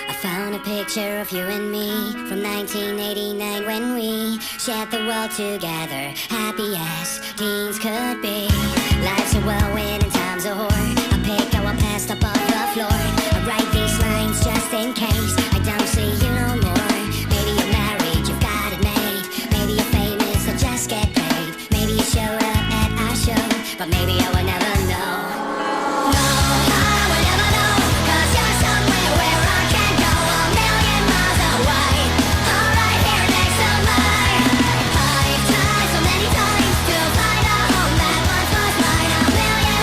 I found a picture of you and me from 1989 when we shared the world together, happy as teens could be. Life's a whirlwind and time's a whore. I pick our past up off the floor. I write these lines just in case I don't see you no more. Maybe you're married, you've got it made. Maybe you're famous or just get paid. Maybe you showed up at our show, but maybe I will never know. No, I will never know, 'cause you're somewhere where I can't go, a million miles away. All right here next to me. I've tried so many times to find a home that once was mine, a million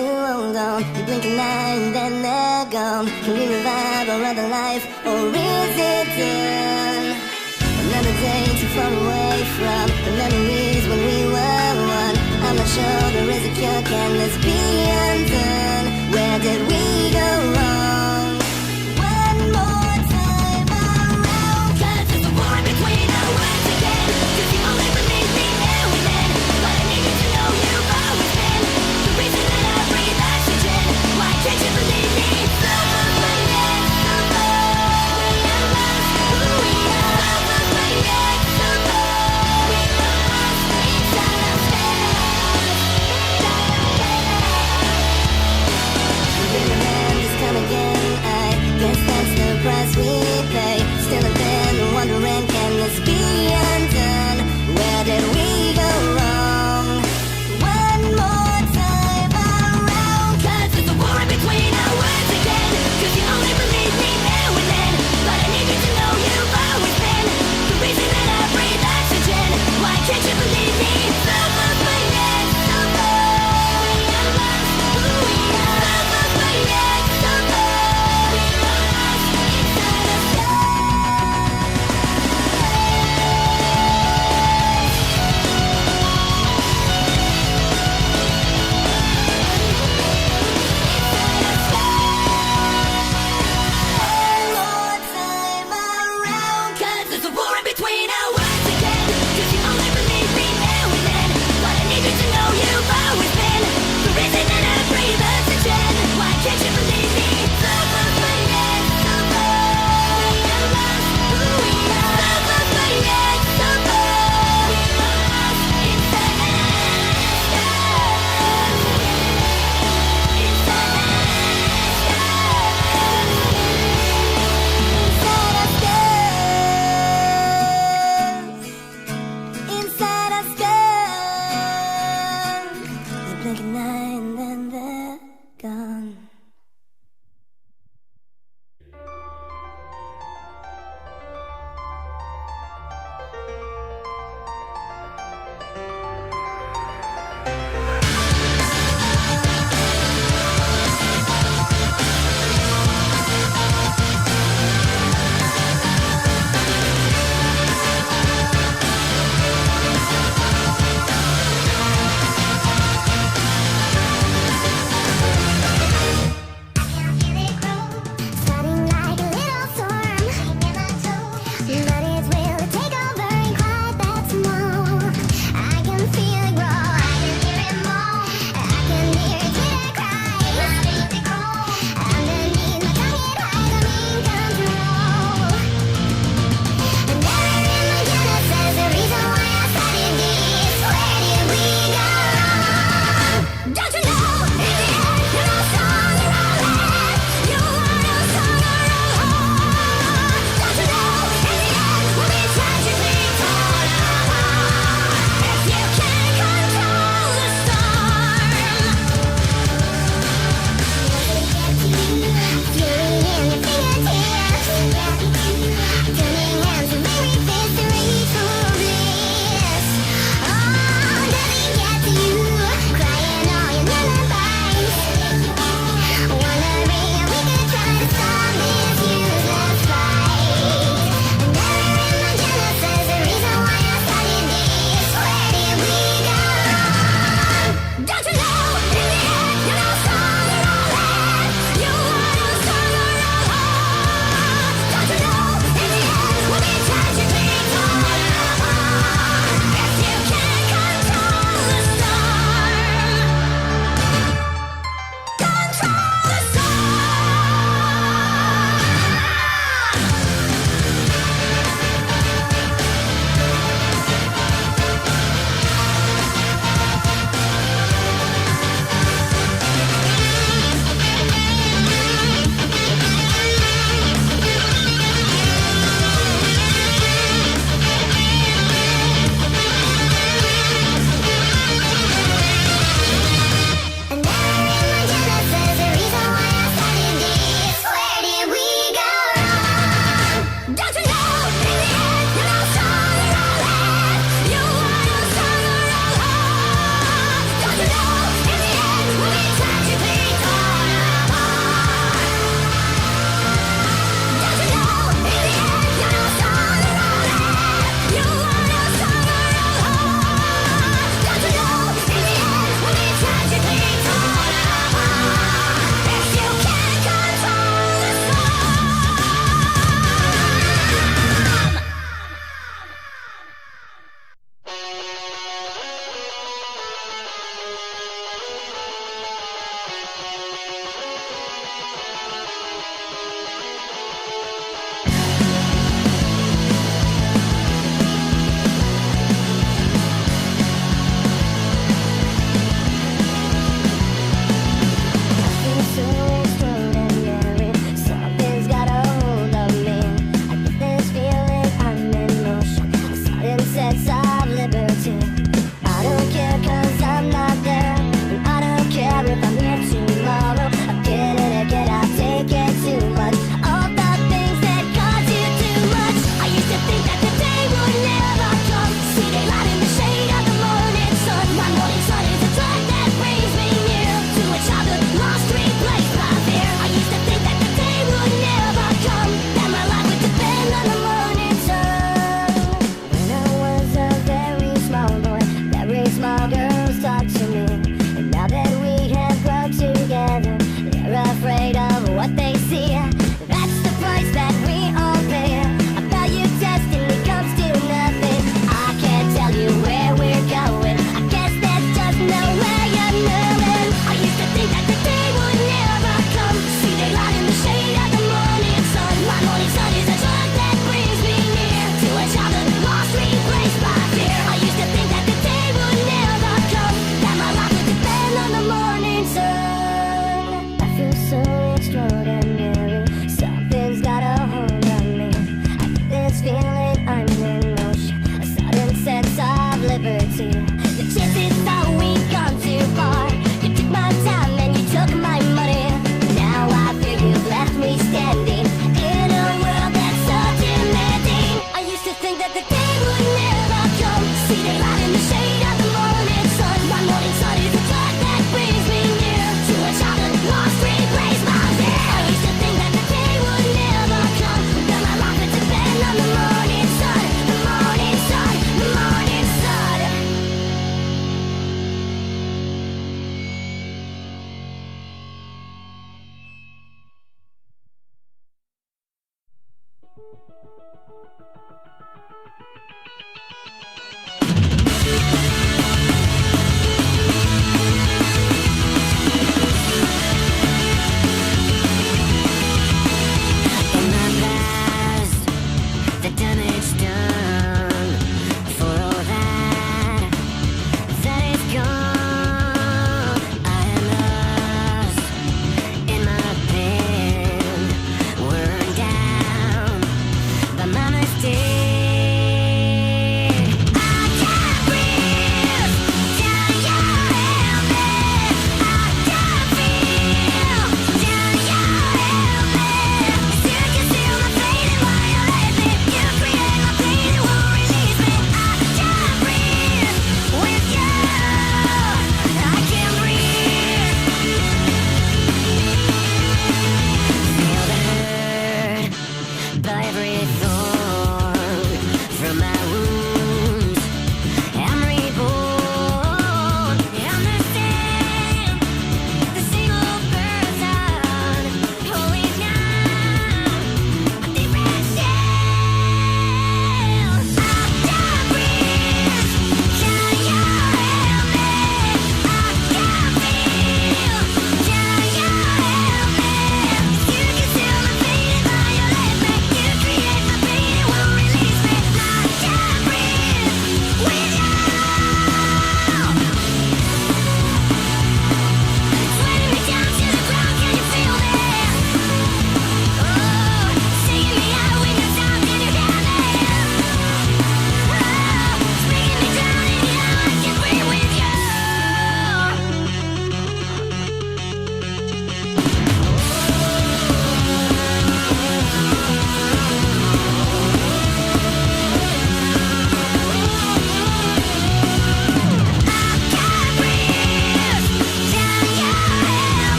too long gone. You blink an eye and then they're gone. Can we revive our other life, or is it done? Another day too far away from the memories when we were one. I'm not sure there is a cure, can this be undone? Where did we go wrong? One more time around, 'cause there's a war between our words again. 'Cause you only believe me now and then, but I needed to know you've always been the reason that I breathe oxygen. Why can't you believe me? So afraid that somehow we are lost who we are. So afraid that somehow we lost inside ourselves. Just come again, I guess that's the price we pay. Still I've been wondering, can this be undone? Where did we go wrong? One more time around, 'cause there's a war in between our words again. 'Cause you only believe me now and then, but I need you to know you've always been the reason that I breathe oxygen. Why can't you believe me? So afraid that somehow we are lost who we are. So afraid that somehow we lost inside ourselves.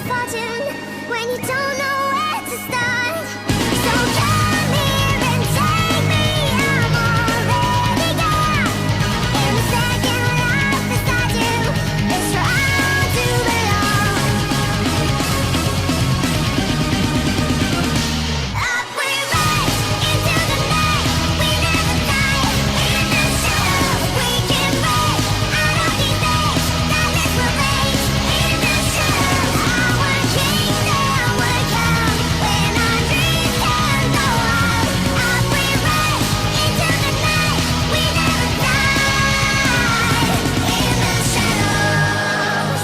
fortune when you don't know where to start. So come here and take me, I'm already gone. In the second life beside you, it's where I do belong. Up we rise into the night, we never die. In the shadows we can break out of these days that misbehave. In the shadows our kingdom will come when our dreams can go on. Up we rise into the night, we never die. In the shadows.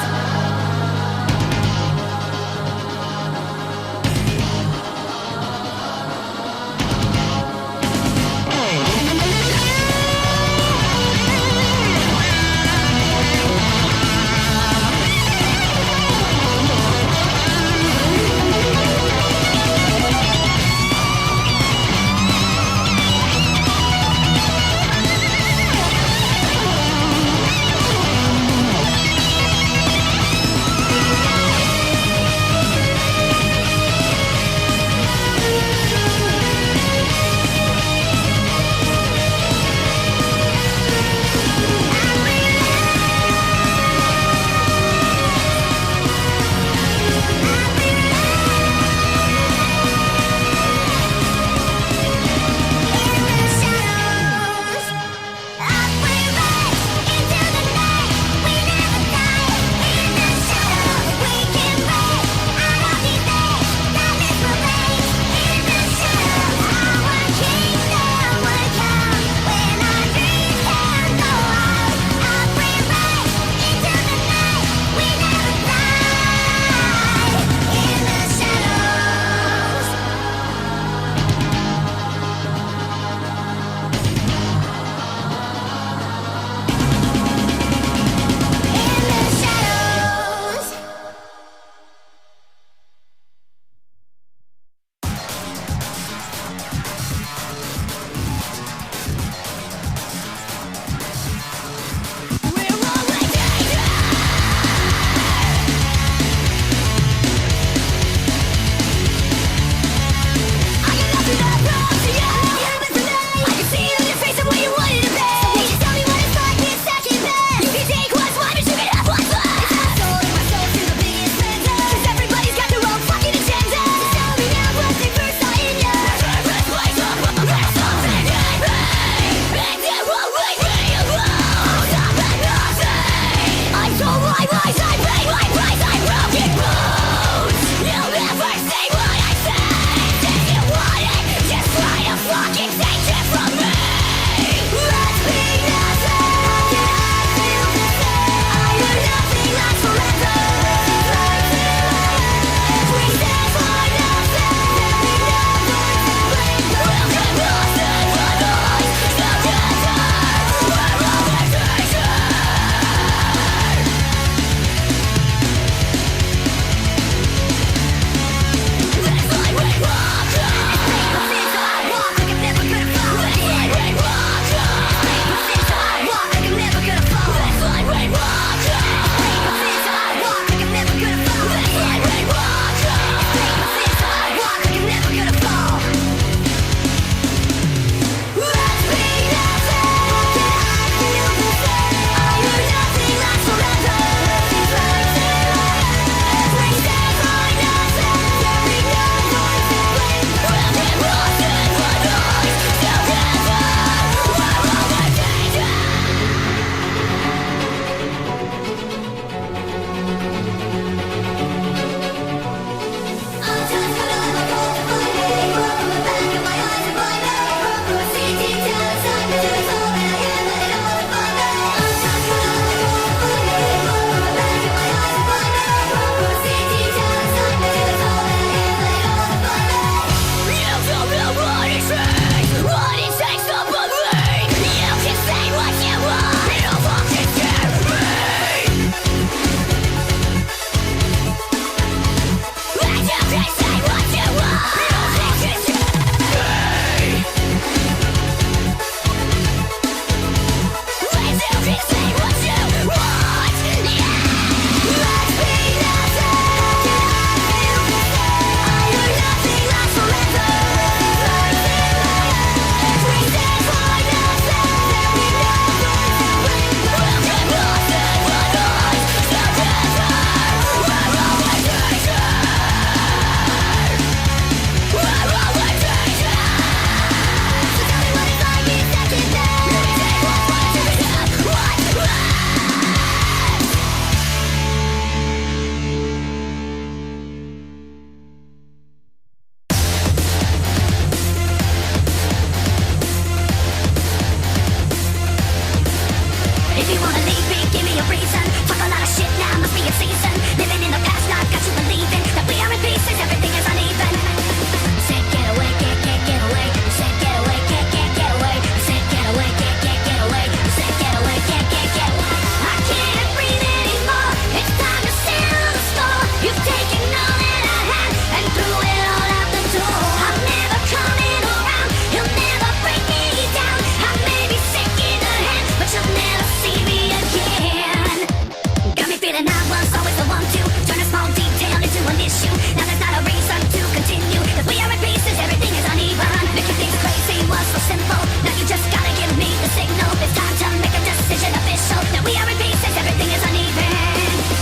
and I was always the one to turn a small detail into an issue. Now there's not a reason to continue, cause we are in pieces, everything is uneven. Making things crazy was so simple, now you just gotta give me the signal. It's time to make a decision official. Now we are in pieces, everything is uneven.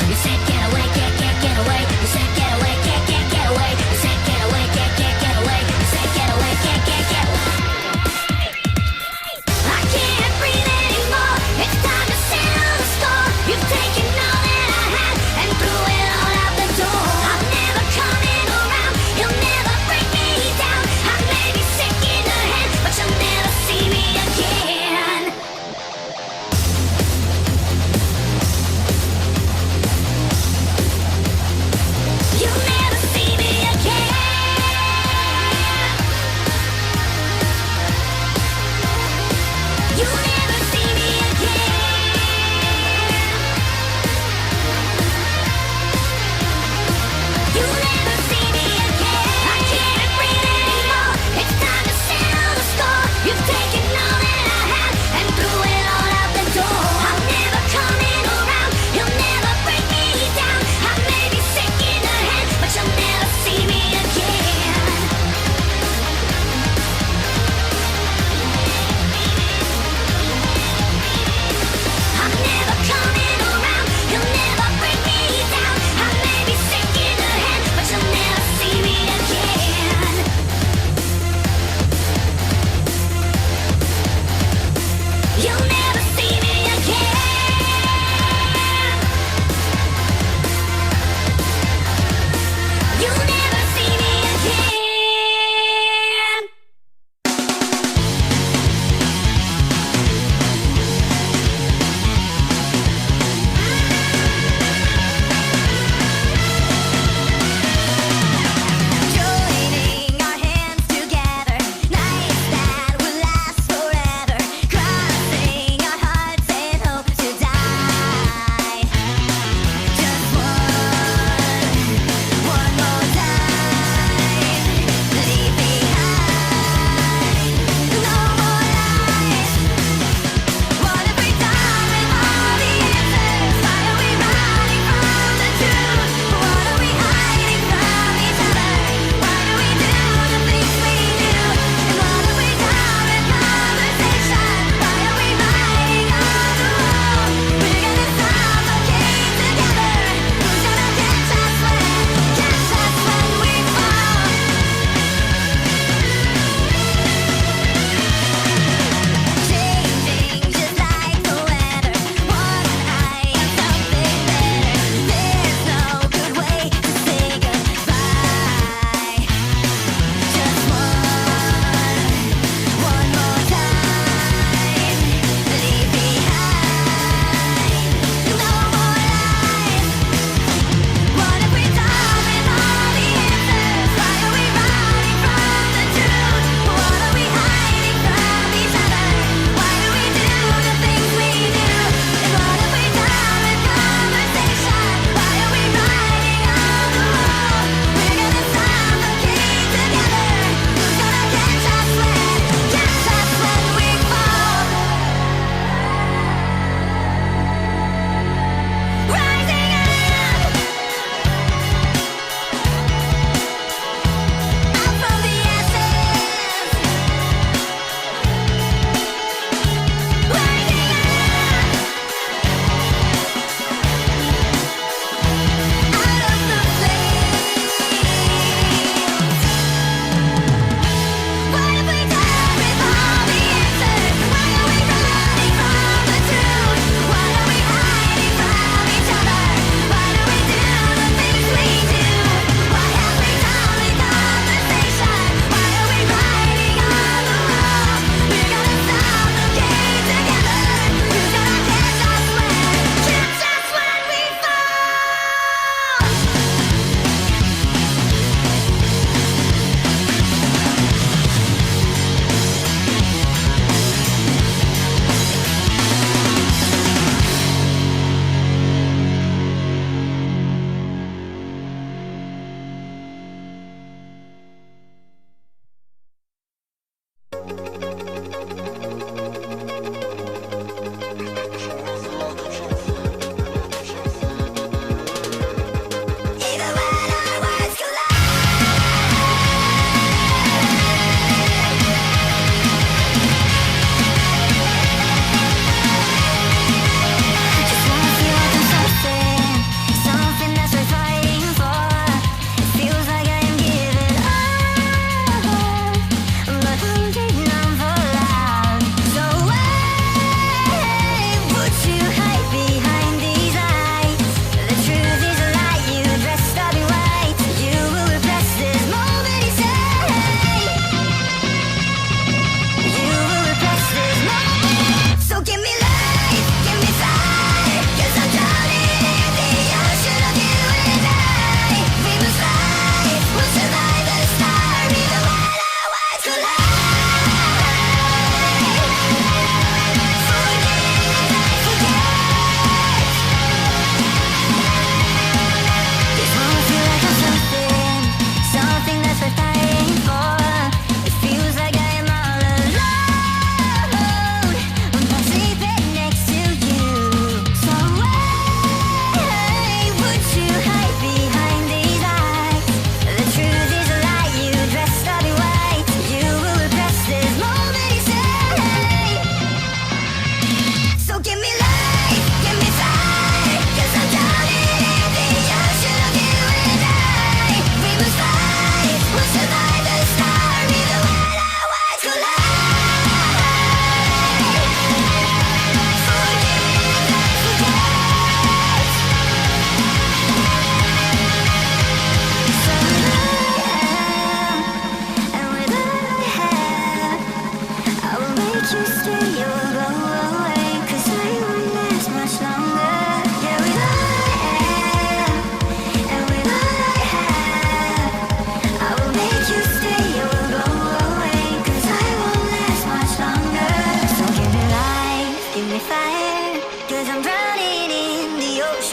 You said get away, get away. You said get away, get away. You said get away, get away. You said get away, get away. I can't breathe anymore, it's time to settle the score. You've taken all that I had and threw it all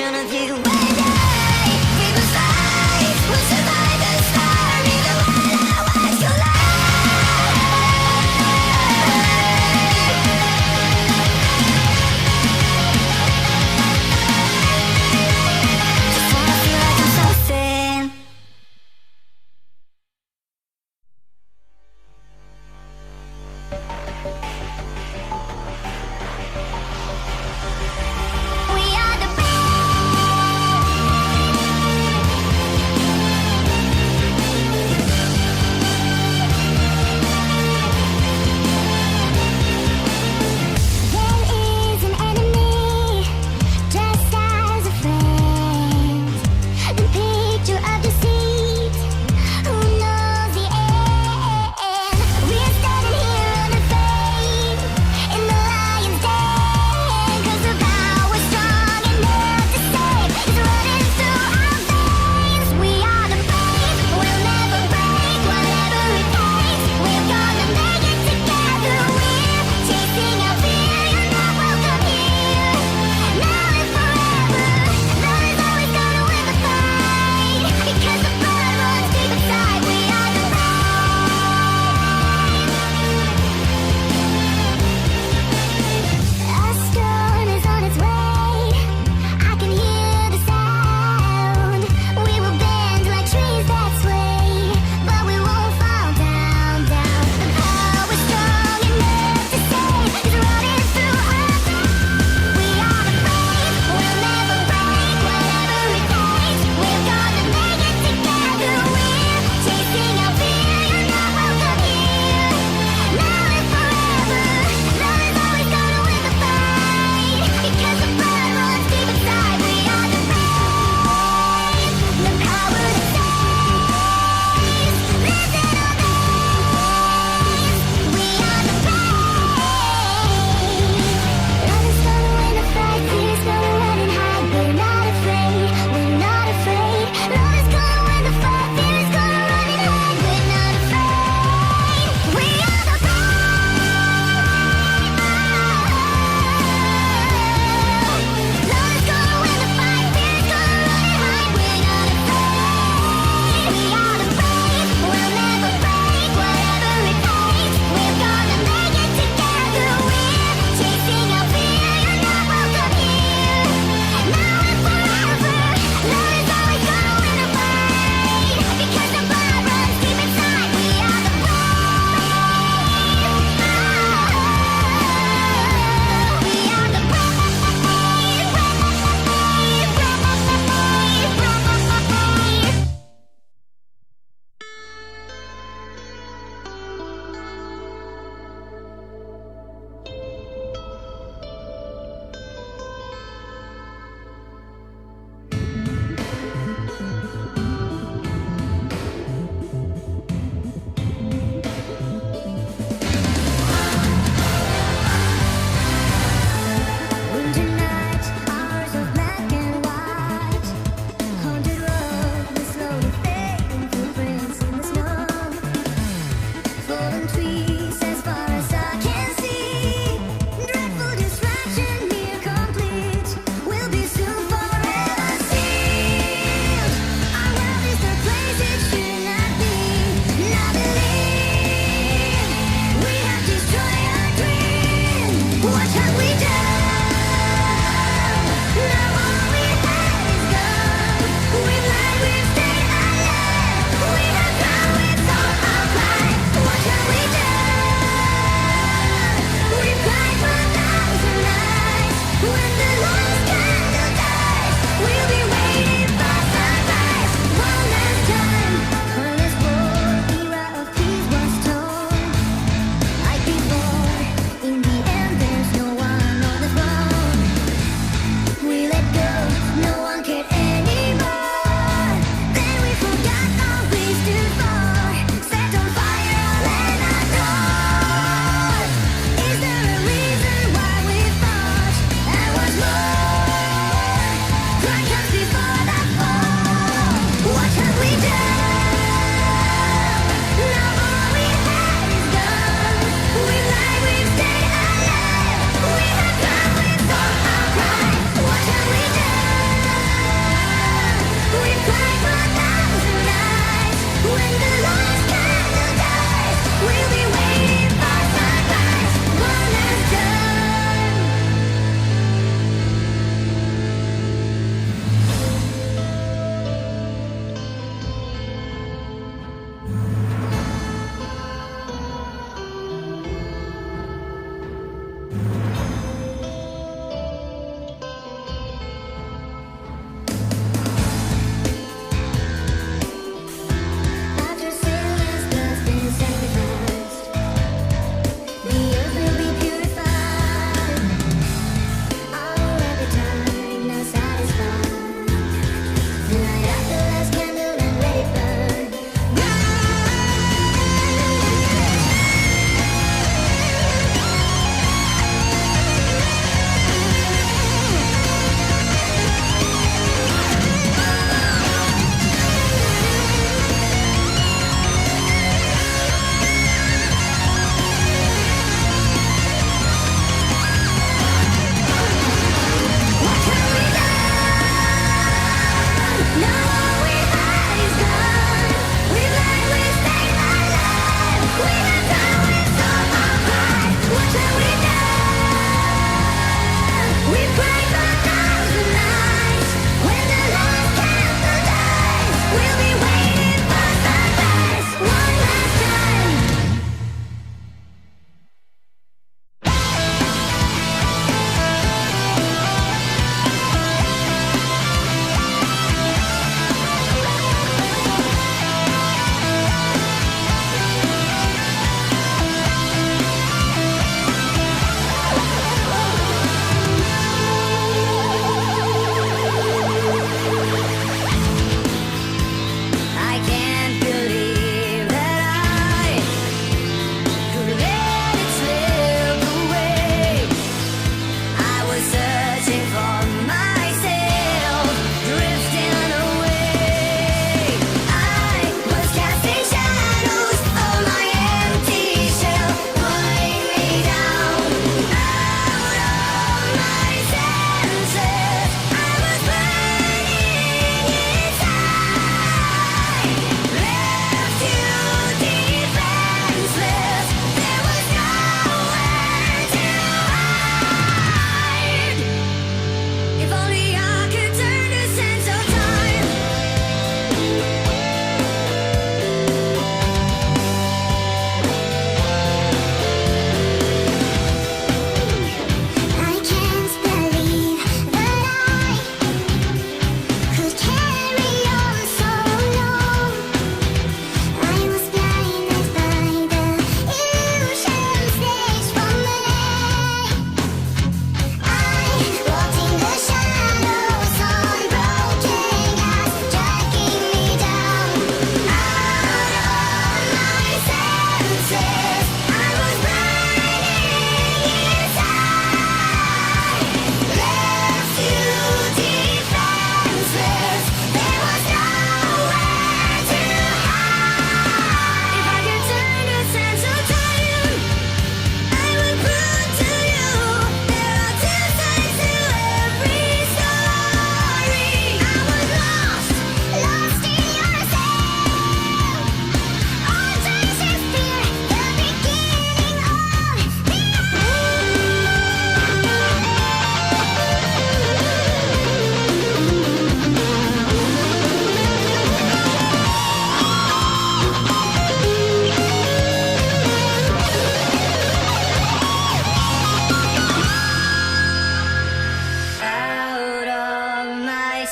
reflection of you and I. We will fly, we'll survive the storm, even when our worlds collide. Just wanna feel like I'm something. We are the best.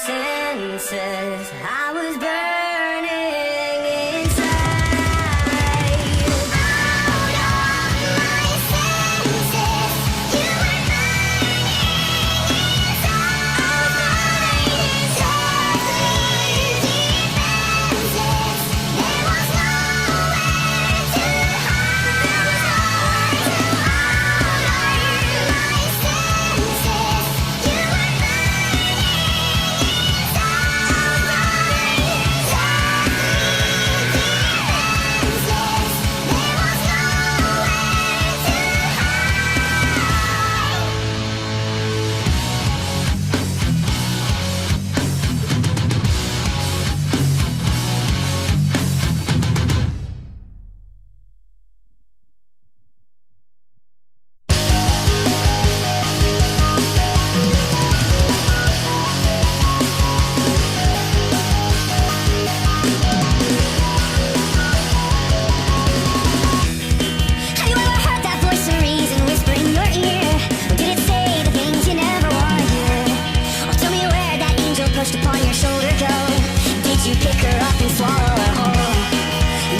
senses. I was burning inside. Out of my senses, you were burning inside. Softly defenses. There was nowhere to hide. There was nowhere to hide. Out of my senses, you were Have you ever heard that voice of reason whisper in your ear? Or did it say the things you never want to hear? Or tell me where that angel pushed upon your shoulder go? Did you pick her up and swallow her whole?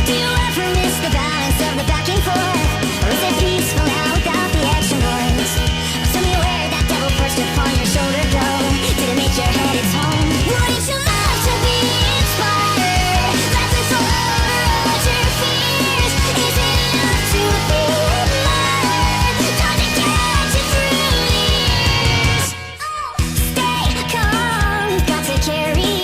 Do you ever miss the balance of the back and forth? Or is it peaceful now without the extra noise? Or tell me where that devil pushed upon your shoulder go? Did it make your head its home? Wouldn't you love to be inspired? Let's override your fears. Is it enough to be admired? Time to catch you through the years. Stay calm, got to carry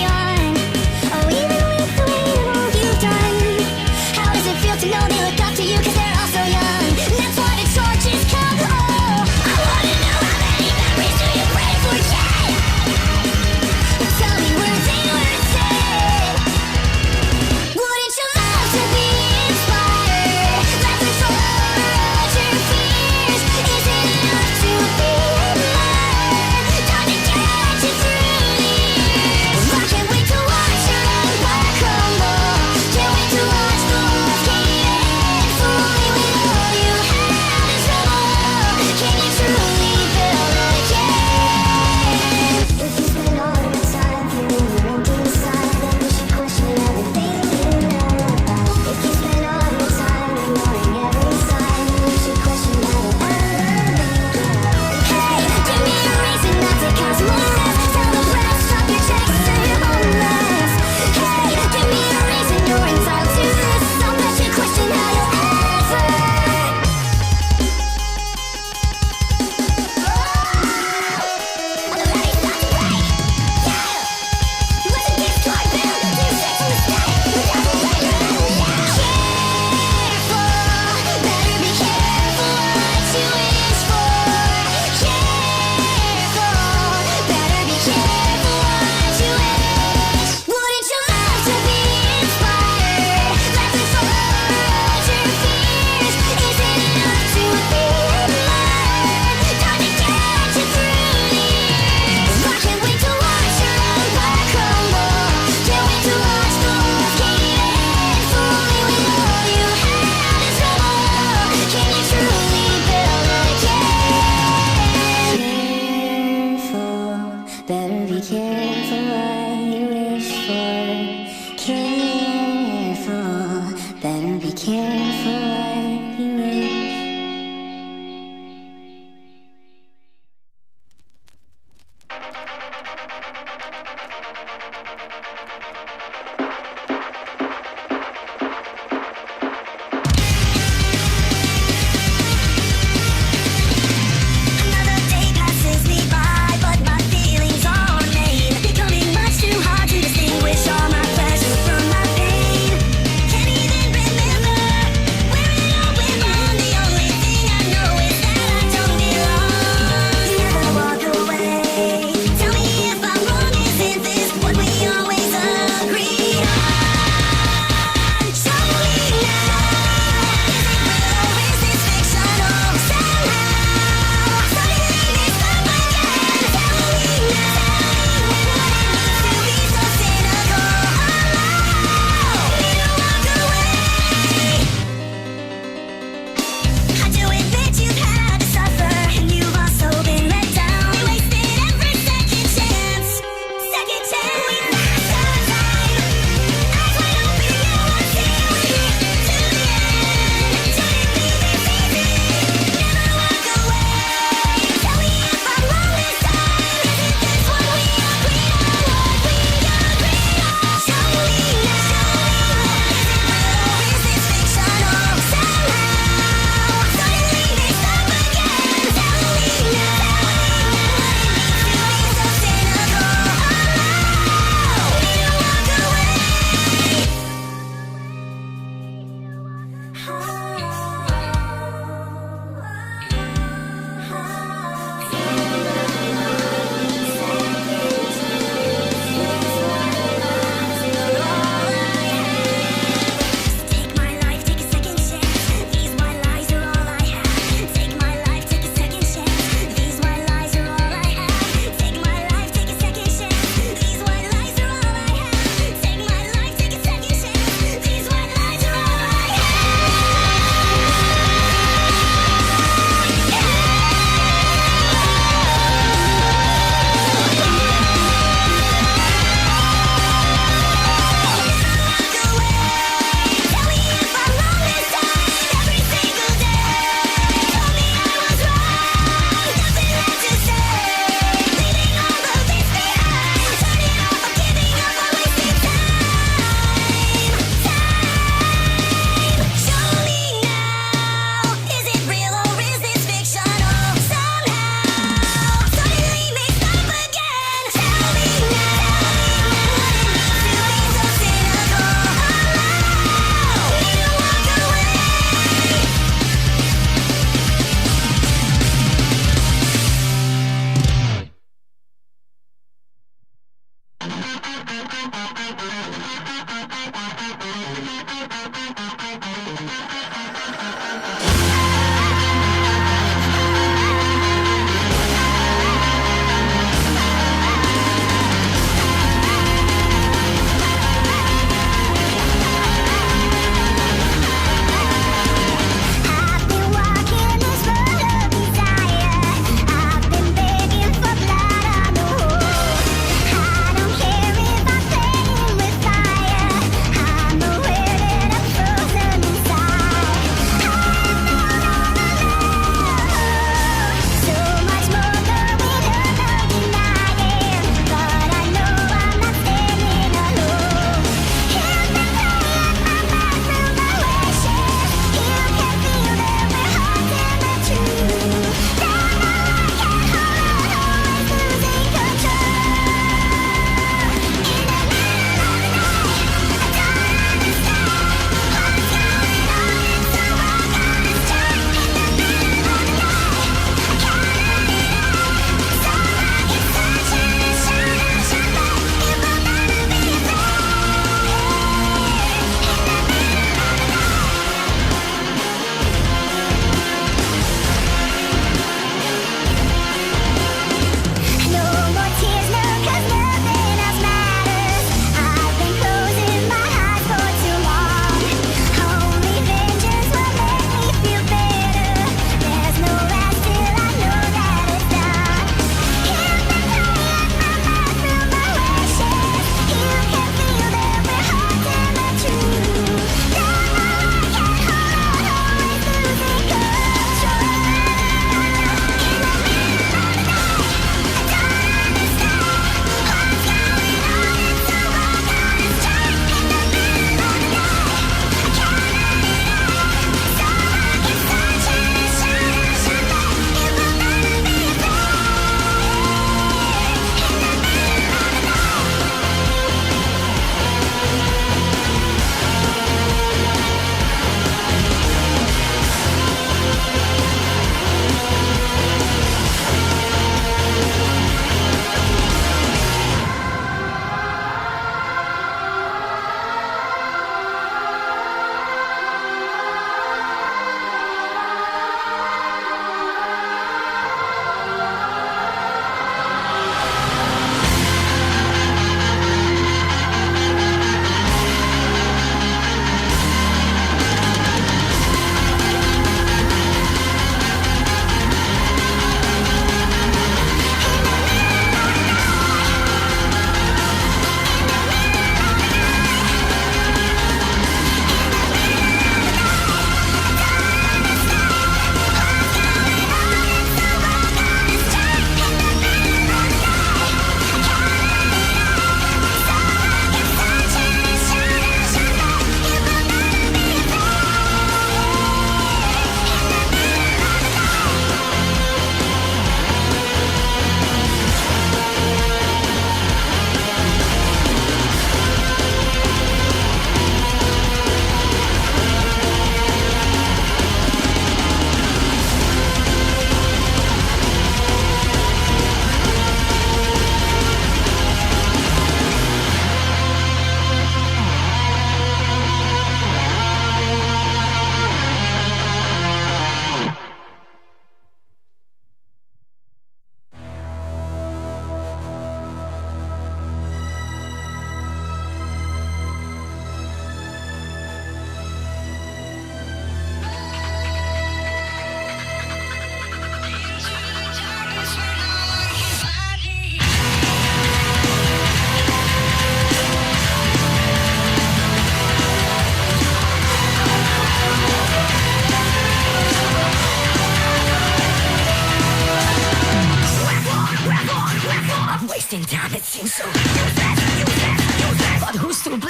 With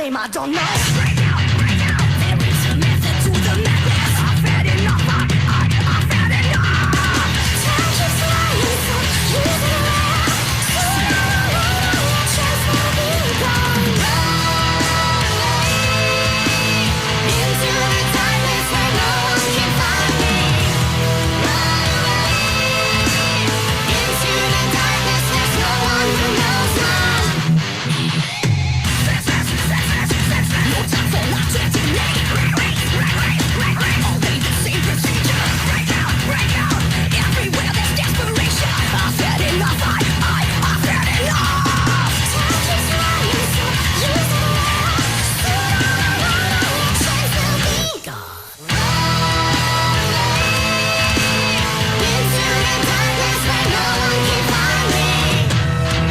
flame, I don't know. There is a method to the madness. I've had enough, I've had enough. Time keeps flying, so use it around. Sooner or later, your chance will be gone. Run away into the darkness where no one can find me. Run away into the darkness, there's no one who knows my no time for logic today. Always the same procedure. Break out. Everywhere there's desperation. I've had enough. I've had enough. Time keeps flying, so use it now. Sooner or later, your chance will be gone. Run away into the darkness where no one can find me.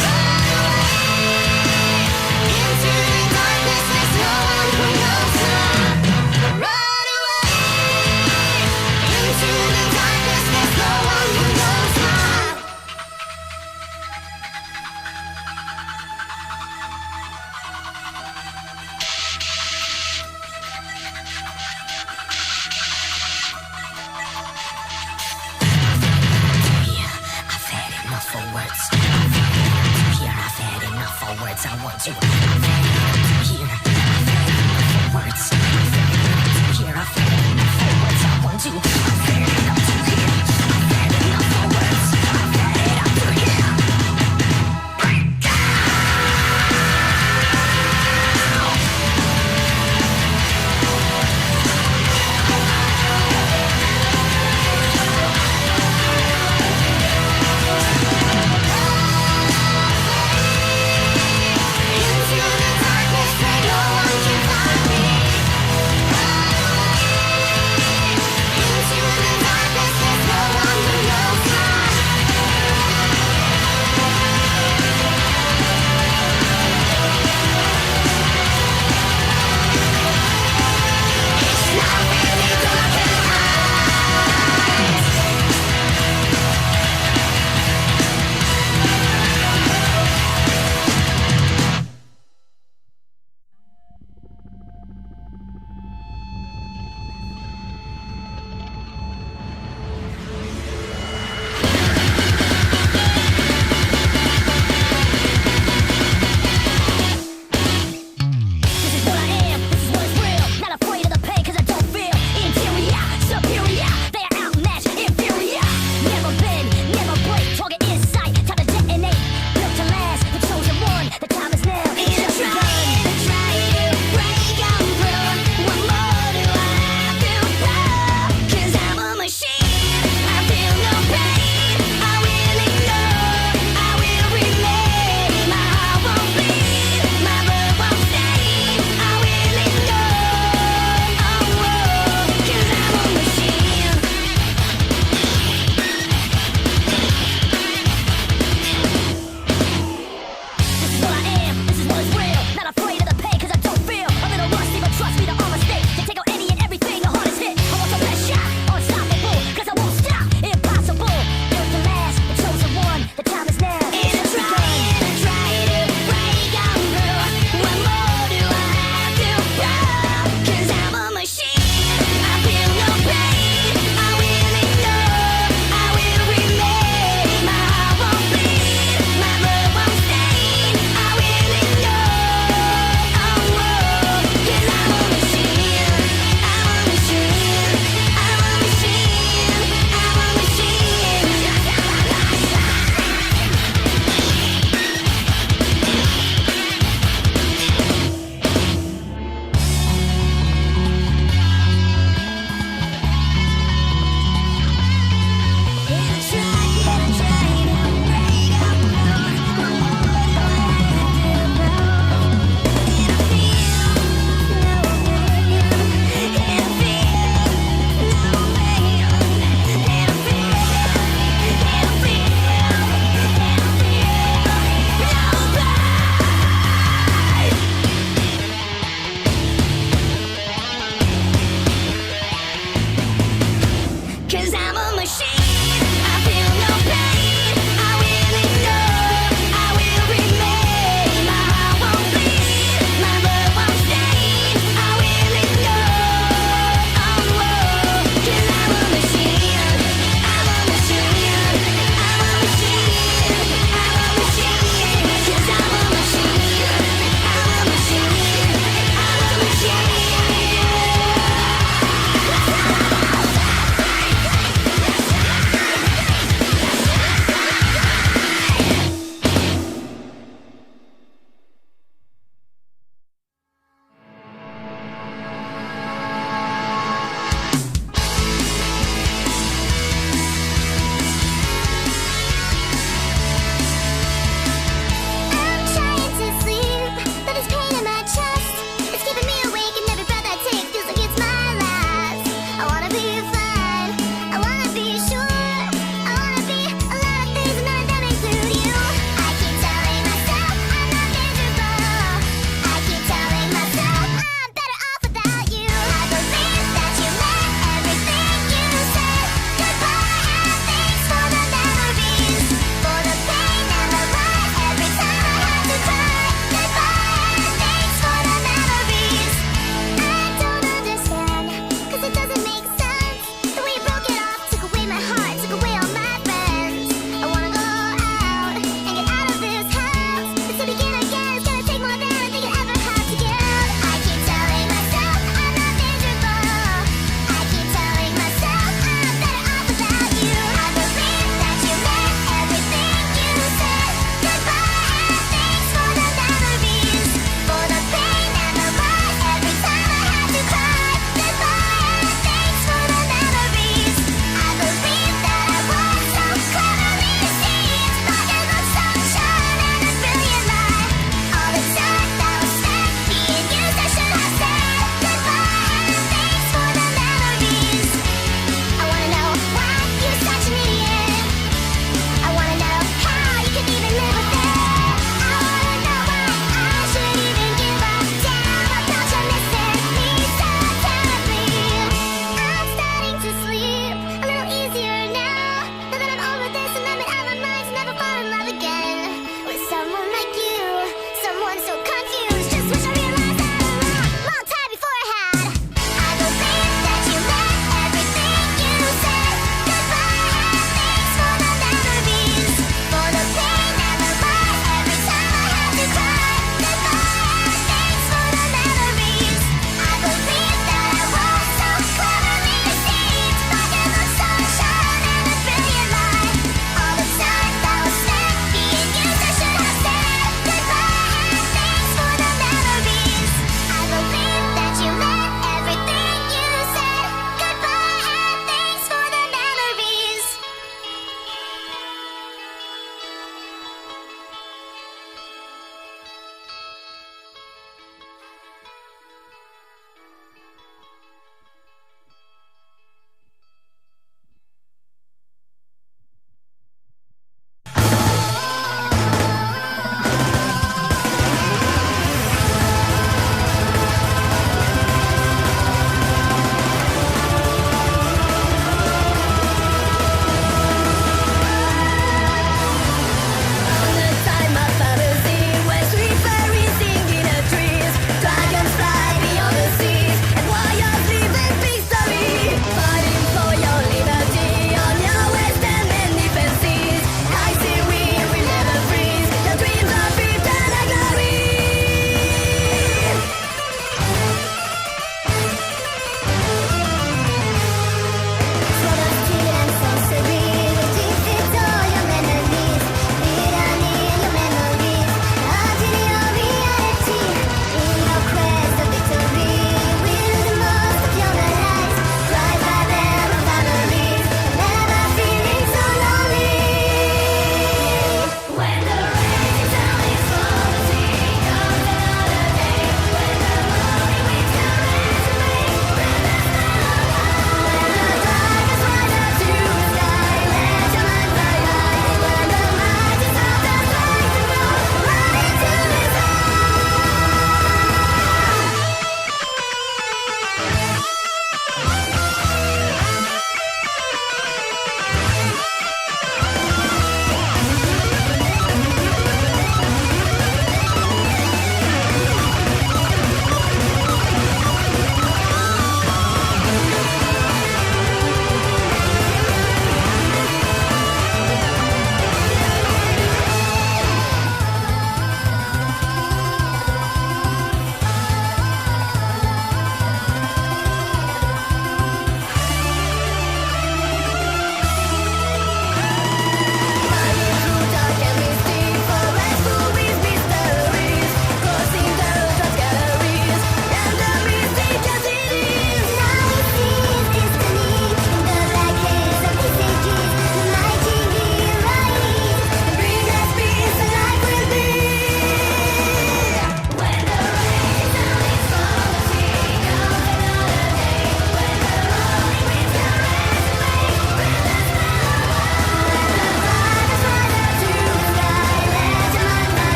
Run away into the darkness, there's no one who knows how. Run away into the darkness, there's no one who knows how. Here, I've had enough for words. Here, I've had enough for words. I want to. I've had enough here. I've had enough for words. Here, I've had enough for words. I want to. I've had enough to hear. I've had enough for words. I've had it up to here. Break into the darkness where no one can find me. Run away into the darkness,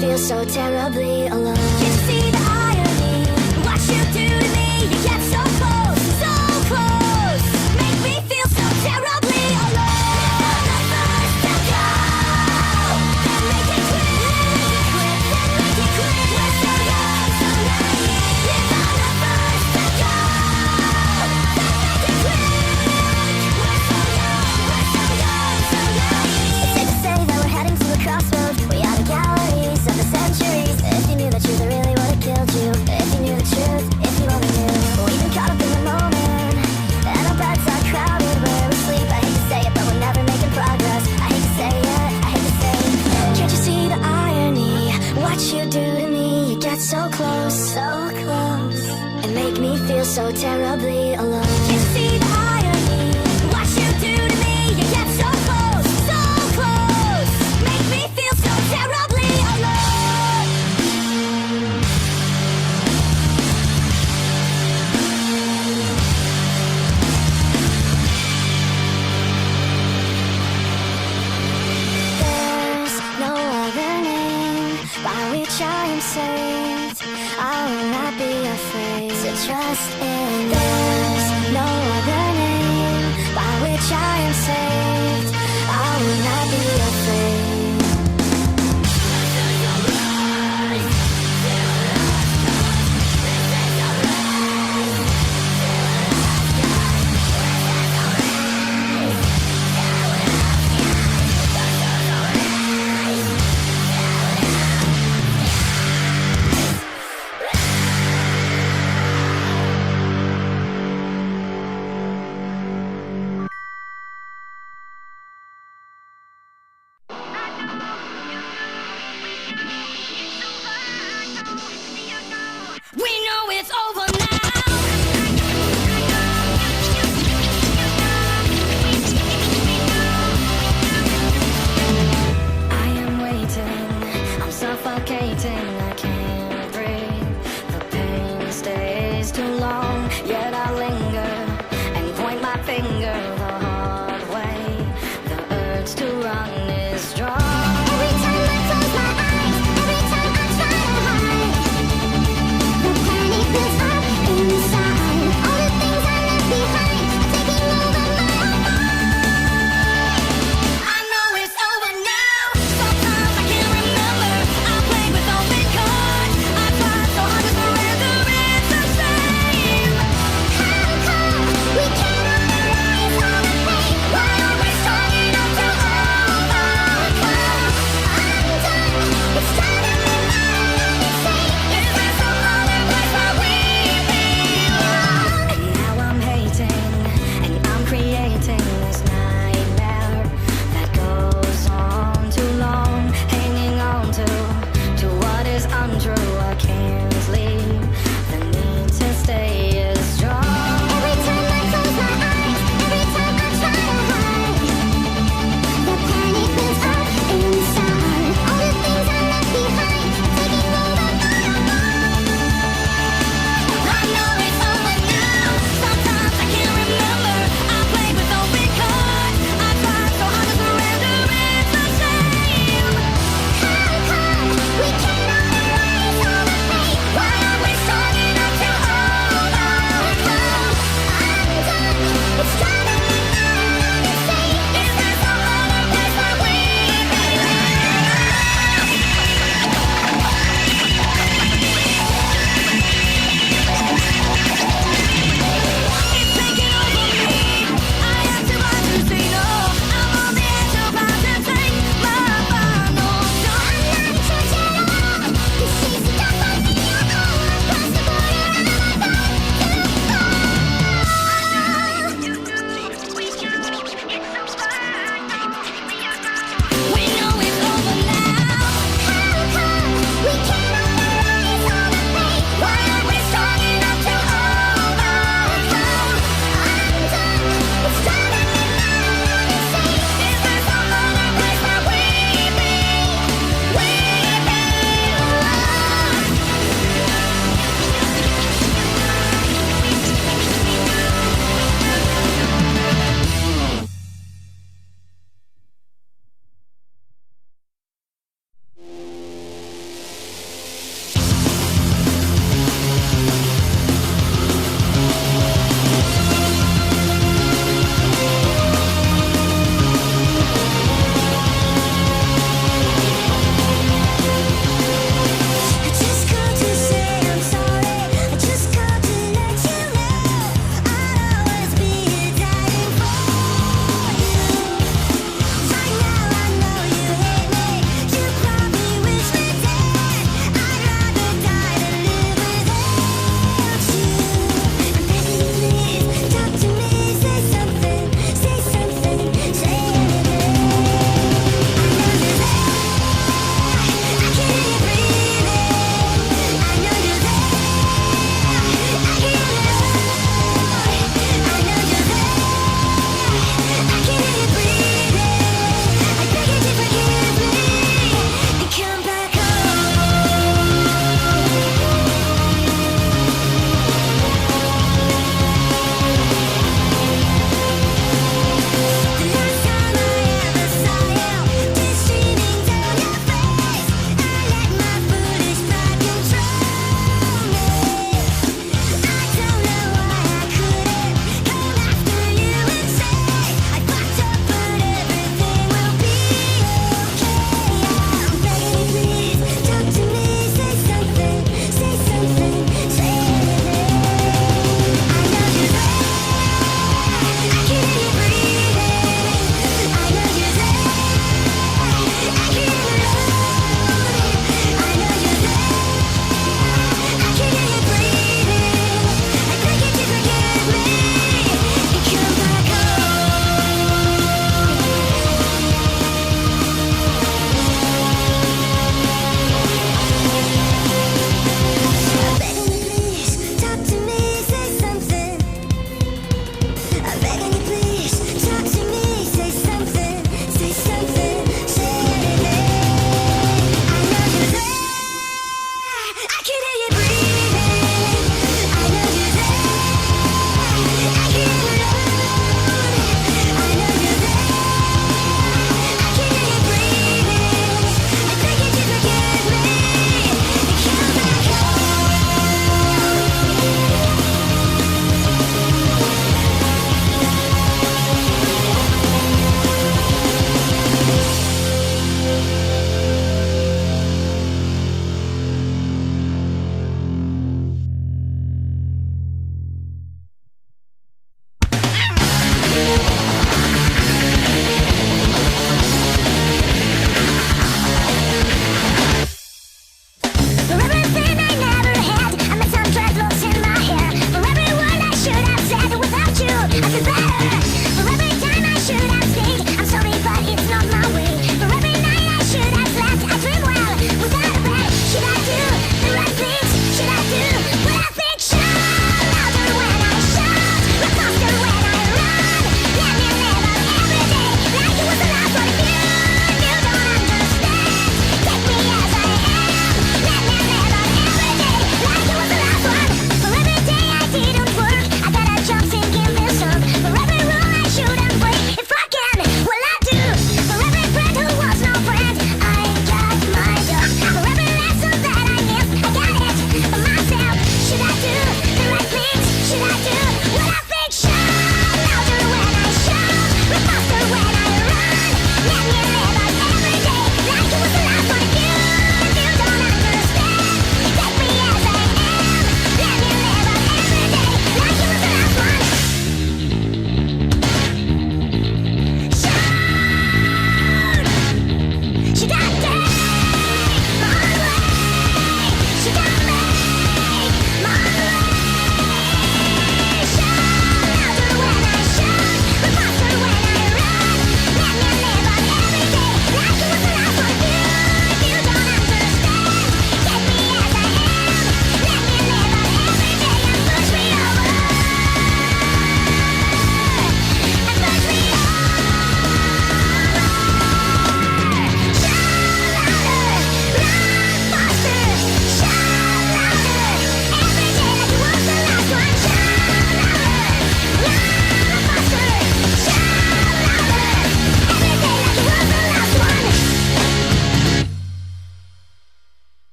feel so terribly alone. Can you see the irony? What you do to me? You get so close, so close. Make me feel so terribly alone. You're the first to go, then make it quick, then make it quick. We're so young, so naive. You're the first to go, then make it quick. We're so young, so naive. It's safe to say that we're heading to a crossroads. We are the galleries of the centuries. If you knew the truth, it really would have killed you. If you knew the truth, if you only knew. We've been caught up in the moment, and our beds are crowded where we sleep. I hate to say it, but we're never making progress. I hate to say it, I hate to say it. Can't you see the irony? What you do to me? You get so close, and make me feel so terribly alone. Can't you see the irony? What you do to me? You get so close, make me feel so terribly alone. There's no other name by which I am saved. I will not be afraid to trust in. There's no other name by which I am saved. I will not be afraid. We know it's over now. I am waiting, I'm suffocating.